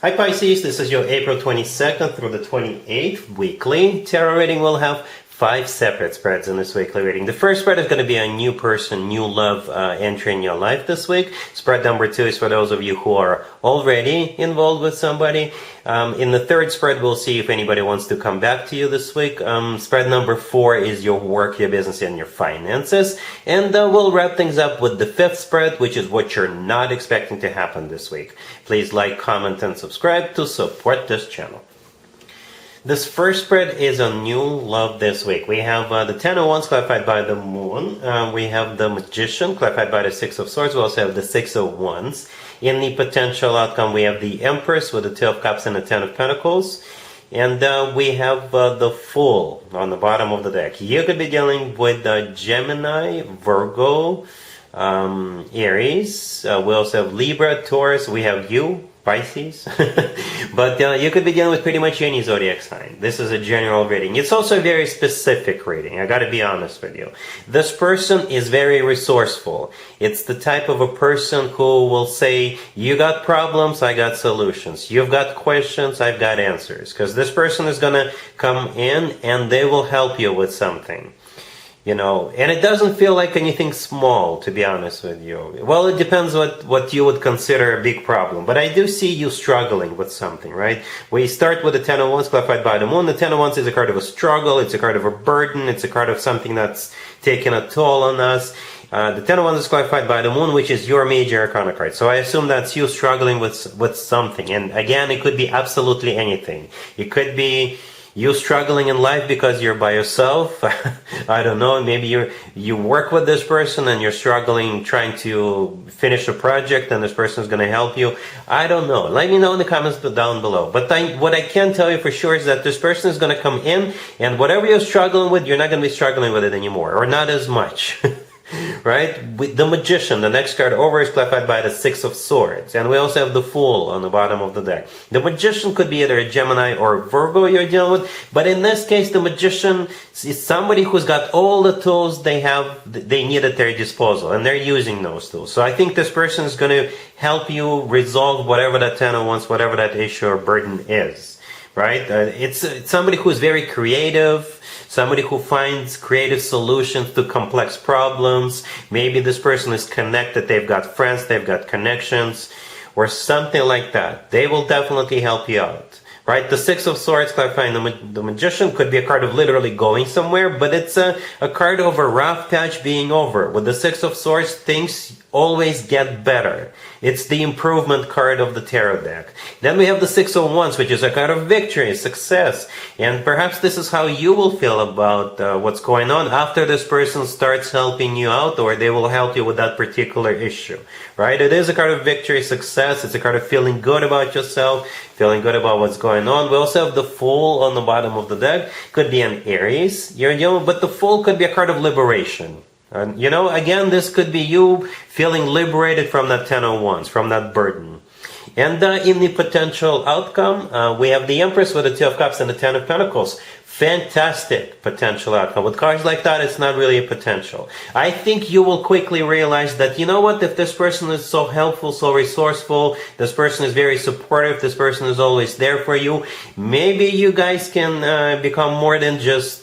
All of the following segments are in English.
Hi Pisces, this is your April 22nd through the 28th weekly tarot reading. We'll have 5 separate spreads in this weekly reading. The first spread is going to be a new person, new love entering your life this week. Spread number 2 is for those of you who are already involved with somebody. In the third spread, we'll see if anybody wants to come back to you this week. Spread number 4 is your work, your business, and your finances. And we'll wrap things up with the 5th spread, which is what you're not expecting to happen this week. Please like, comment, and subscribe to support this channel. This first spread is a new love this week. We have the Ten of Wands clarified by the Moon. We have the Magician clarified by the Six of Swords. We also have the Six of Wands. In the potential outcome, we have the Empress with the Two of Cups and the Ten of Pentacles. And we have the Fool on the bottom of the deck. You could be dealing with Gemini, Virgo, Aries. We also have Libra, Taurus. We have you, Pisces. But you could be dealing with pretty much any zodiac sign. This is a general reading. It's also a very specific reading. I gotta be honest with you. This person is very resourceful. It's the type of a person who will say, you got problems, I got solutions. You've got questions, I've got answers. Because this person is gonna come in and they will help you with something. You know, and it doesn't feel like anything small, to be honest with you. Well, it depends what you would consider a big problem. But I do see you struggling with something, right? We start with the Ten of Wands clarified by the Moon. The Ten of Wands is a card of a struggle. It's a card of a burden. It's a card of something that's taken a toll on us. The Ten of Wands is clarified by the Moon, which is your major arcana card. So I assume that's you struggling with something. And again, it could be absolutely anything. It could be you struggling in life because you're by yourself. I don't know, maybe you work with this person and you're struggling trying to finish a project and this person is going to help you. I don't know. Let me know in the comments down below. But what I can tell you for sure is that this person is going to come in and whatever you're struggling with, you're not going to be struggling with it anymore, or not as much. Right? With the Magician, the next card over, is clarified by the Six of Swords. And we also have the Fool on the bottom of the deck. The Magician could be either a Gemini or a Virgo you're dealing with. But in this case, the Magician is somebody who's got all the tools they need at their disposal. And they're using those tools. So I think this person is going to help you resolve whatever that Ten of Wands, whatever that issue or burden is. Right? It's somebody who's very creative. Somebody who finds creative solutions to complex problems. Maybe this person is connected, they've got friends, they've got connections, or something like that. They will definitely help you out. Right? The Six of Swords clarifying the Magician could be a card of literally going somewhere, but it's a card of a rough patch being over. With the Six of Swords, things always get better. It's the improvement card of the tarot deck. Then we have the Six of Wands, which is a card of victory, success. And perhaps this is how you will feel about what's going on after this person starts helping you out, or they will help you with that particular issue. Right? It is a card of victory, success. It's a card of feeling good about yourself, feeling good about what's going on. We also have the Fool on the bottom of the deck. Could be an Aries, but the Fool could be a card of liberation. And, you know, again, this could be you feeling liberated from that Ten of Wands, from that burden. And in the potential outcome, we have the Empress with the Two of Cups and the Ten of Pentacles. Fantastic potential outcome. With cards like that, it's not really a potential. I think you will quickly realize that, you know what, if this person is so helpful, so resourceful, this person is very supportive, this person is always there for you, maybe you guys can become more than just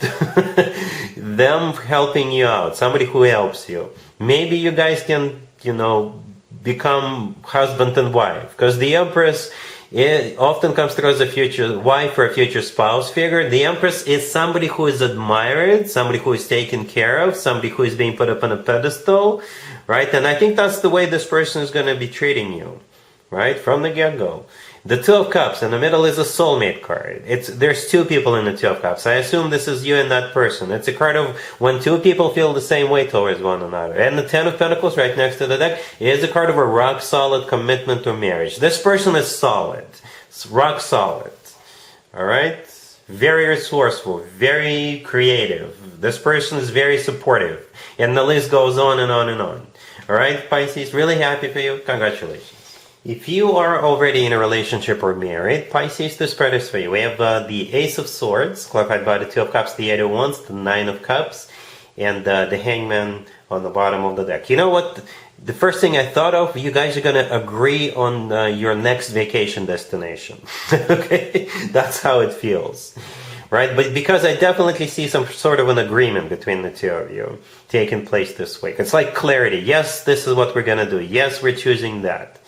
them helping you out, somebody who helps you. Maybe you guys can, you know, become husband and wife, because the Empress, it often comes through as a future wife or a future spouse figure. The Empress is somebody who is admired, somebody who is taken care of, somebody who is being put up on a pedestal, right? And I think that's the way this person is going to be treating you, right? From the get-go. The Two of Cups in the middle is a soulmate card. There's two people in the Two of Cups. I assume this is you and that person. It's a card of when two people feel the same way towards one another. And the Ten of Pentacles right next to the deck is a card of a rock-solid commitment to marriage. This person is solid. It's rock-solid. Alright? Very resourceful. Very creative. This person is very supportive. And the list goes on and on and on. Alright, Pisces? Really happy for you. Congratulations. If you are already in a relationship or married, Pisces, this spread is for you. We have the Ace of Swords, clarified by the Two of Cups, the Eight of Wands, the Nine of Cups, and the Hangman on the bottom of the deck. You know what? the first thing I thought of, you guys are going to agree on your next vacation destination. Okay? That's how it feels. Right? But because I definitely see some sort of an agreement between the two of you taking place this week. It's like clarity. Yes, this is what we're going to do. Yes, we're choosing that.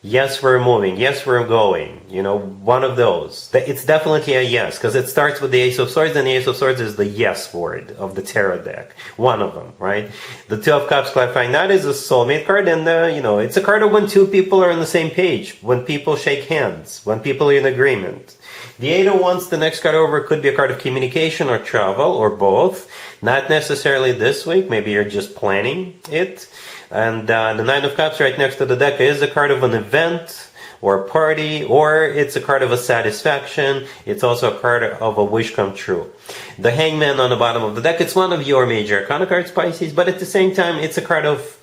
Yes, we're moving. Yes, we're going. You know, one of those. It's definitely a yes, because it starts with the Ace of Swords, and the Ace of Swords is the yes word of the tarot deck. One of them, right? The Two of Cups clarifying that is a soulmate card, and, you know, it's a card of when two people are on the same page, when people shake hands, when people are in agreement. The Eight of Wands, the next card over, could be a card of communication or travel, or both. Not necessarily this week. Maybe you're just planning it. And the Nine of Cups right next to the deck is a card of an event or a party, or it's a card of a satisfaction. It's also a card of a wish come true. The Hangman on the bottom of the deck, it's one of your major arcana cards, Pisces, but at the same time, it's a card of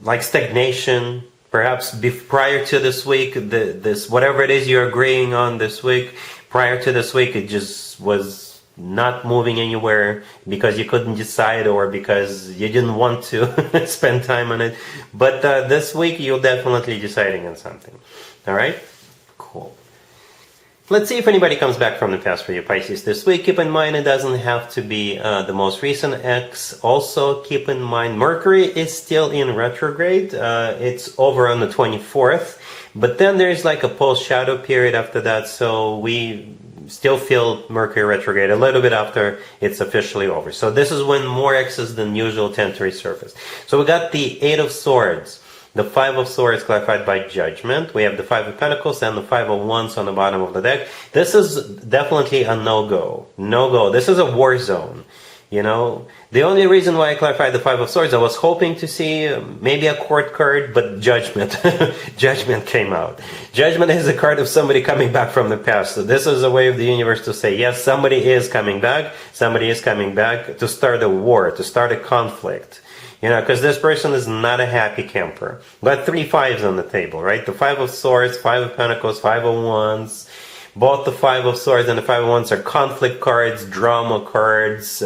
like stagnation. Perhaps prior to this week, this whatever it is you're agreeing on this week, prior to this week, it just was not moving anywhere because you couldn't decide or because you didn't want to spend time on it. But this week, you're definitely deciding on something. All right? Cool. Let's see if anybody comes back from the past for you, Pisces, this week. Keep in mind, it doesn't have to be the most recent ex. Also, keep in mind, Mercury is still in retrograde. It's over on the 24th. But then there's like a post-shadow period after that, so we still feel Mercury retrograde a little bit after it's officially over. So this is when more exes than usual tend to resurface. So we got the Eight of Swords, the Five of Swords clarified by Judgment. We have the Five of Pentacles and the Five of Wands on the bottom of the deck. This is definitely a no-go. No-go. This is a war zone. You know, the only reason why I clarified the Five of Swords, I was hoping to see maybe a court card, but Judgment. Judgment came out. Judgment is a card of somebody coming back from the past. So this is a way of the universe to say, yes, somebody is coming back. Somebody is coming back to start a war, to start a conflict. You know, because this person is not a happy camper. Got three fives on the table, right? The Five of Swords, Five of Pentacles, Five of Wands. Both the Five of Swords and the Five of Wands are conflict cards, drama cards,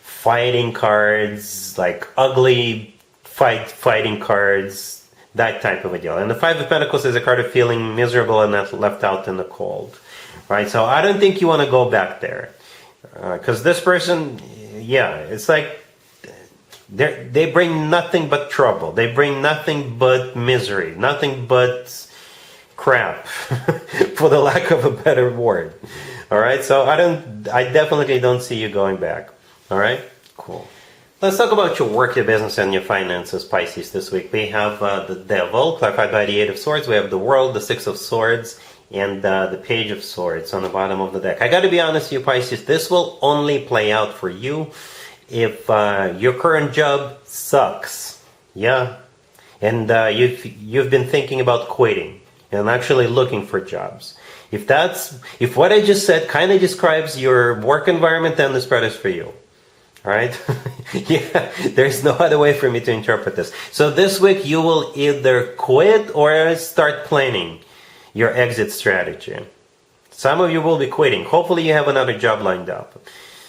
fighting cards, like ugly fighting cards, that type of a deal. And the Five of Pentacles is a card of feeling miserable and not left out in the cold, right? So I don't think you want to go back there, because this person, yeah, it's like they bring nothing but trouble. They bring nothing but misery, nothing but crap, for the lack of a better word. All right, so I definitely don't see you going back. All right, cool. Let's talk about your work, your business, and your finances, Pisces, this week. We have the Devil, clarified by the Eight of Swords. We have the World, the Six of Swords, and the Page of Swords on the bottom of the deck. I got to be honest with you, Pisces, this will only play out for you if your current job sucks. Yeah, and you've been thinking about quitting and actually looking for jobs. If what I just said kind of describes your work environment, then this spread is for you. All right? Yeah, there's no other way for me to interpret this. So this week you will either quit or start planning your exit strategy. Some of you will be quitting. Hopefully you have another job lined up.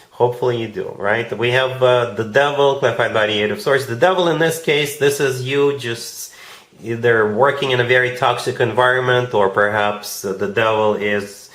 Hopefully you do, right? We have the Devil, clarified by the Eight of Swords. The Devil in this case, this is you just either working in a very toxic environment, or perhaps the Devil is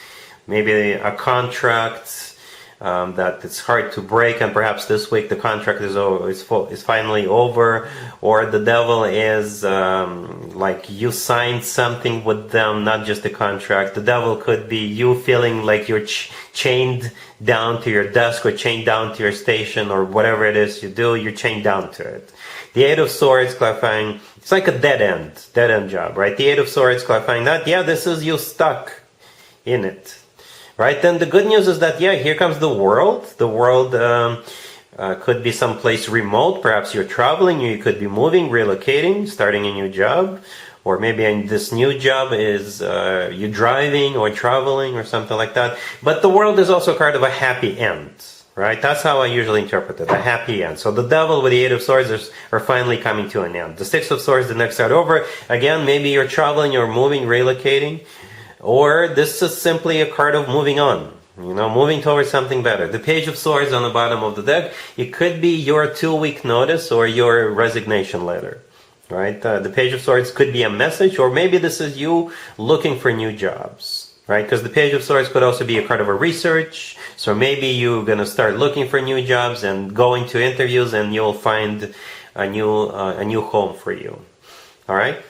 maybe a contract that it's hard to break, and perhaps this week the contract is finally over, or the Devil is like you signed something with them, not just a contract. The Devil could be you feeling like you're chained down to your desk, or chained down to your station, or whatever it is you do, you're chained down to it. The Eight of Swords clarifying, it's like a dead end job, right? The Eight of Swords clarifying that, yeah, this is you stuck in it, right? Then the good news is that, yeah, here comes the World. The World could be someplace remote. Perhaps you're traveling, you could be moving, relocating, starting a new job, or maybe in this new job is you driving or traveling or something like that. But the World is also a card of a happy end. Right? That's how I usually interpret it, a happy end. So the Devil with the Eight of Swords are finally coming to an end. The Six of Swords, the next card over. Again, maybe you're traveling, you're moving, relocating. Or this is simply a card of moving on. You know, moving towards something better. The Page of Swords on the bottom of the deck, it could be your 2-week notice or your resignation letter, right? The Page of Swords could be a message, or maybe this is you looking for new jobs, right? Because the Page of Swords could also be a card of a research. So maybe you're going to start looking for new jobs and going to interviews, and you'll find a new home for you. All right?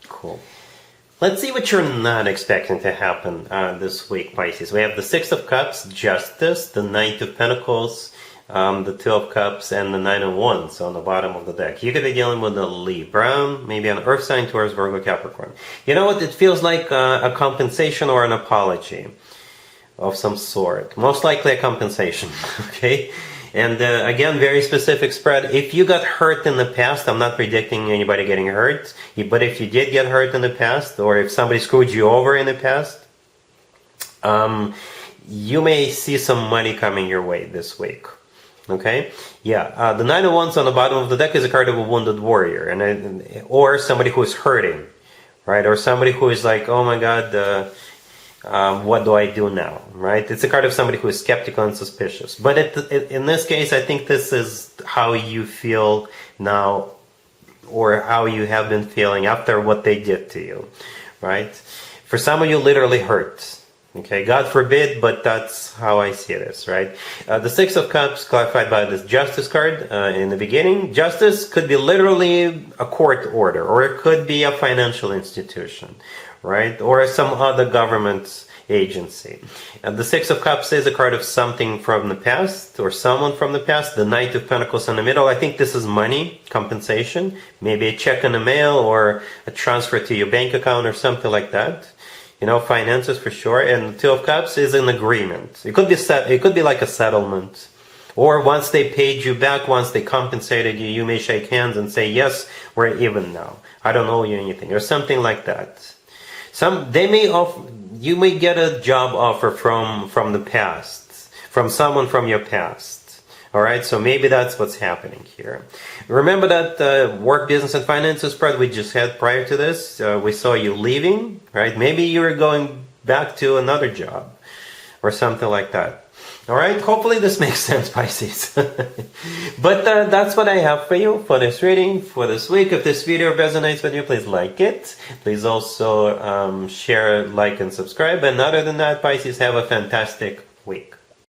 Cool. Let's see what you're not expecting to happen this week, Pisces. We have the Six of Cups, Justice, the Knight of Pentacles, the Two of Cups, and the Nine of Wands on the bottom of the deck. You could be dealing with a Libra, maybe an Earth sign, Taurus, Virgo, Capricorn. You know what? It feels like a compensation or an apology of some sort. Most likely a compensation, okay? And again, very specific spread. If you got hurt in the past, I'm not predicting anybody getting hurt, but if you did get hurt in the past, or if somebody screwed you over in the past, you may see some money coming your way this week. Okay? Yeah, the Nine of Wands on the bottom of the deck is a card of a wounded warrior, and or somebody who is hurting, right? Or somebody who is like, oh my God, what do I do now, right? It's a card of somebody who is skeptical and suspicious. But in this case, I think this is how you feel now, or how you have been feeling after what they did to you, right? For some of you, literally hurt. Okay, God forbid, but that's how I see this, right? The Six of Cups, clarified by this Justice card in the beginning. Justice could be literally a court order, or it could be a financial institution, right? Or some other government agency. And the Six of Cups is a card of something from the past, or someone from the past. The Knight of Pentacles in the middle, I think this is money, compensation, maybe a check in the mail, or a transfer to your bank account, or something like that. You know, finances for sure. And the Two of Cups is an agreement. It could be like a settlement. Or once they paid you back, once they compensated you, you may shake hands and say, yes, we're even now. I don't owe you anything, or something like that. You may get a job offer from the past, from someone from your past. All right, so maybe that's what's happening here. Remember that work, business, and finances spread we just had prior to this? We saw you leaving, right? Maybe you're going back to another job or something like that. All right, hopefully this makes sense, Pisces. But that's what I have for you for this reading for this week. If this video resonates with you, please like it. Please also share, like, and subscribe. And other than that, Pisces, have a fantastic week.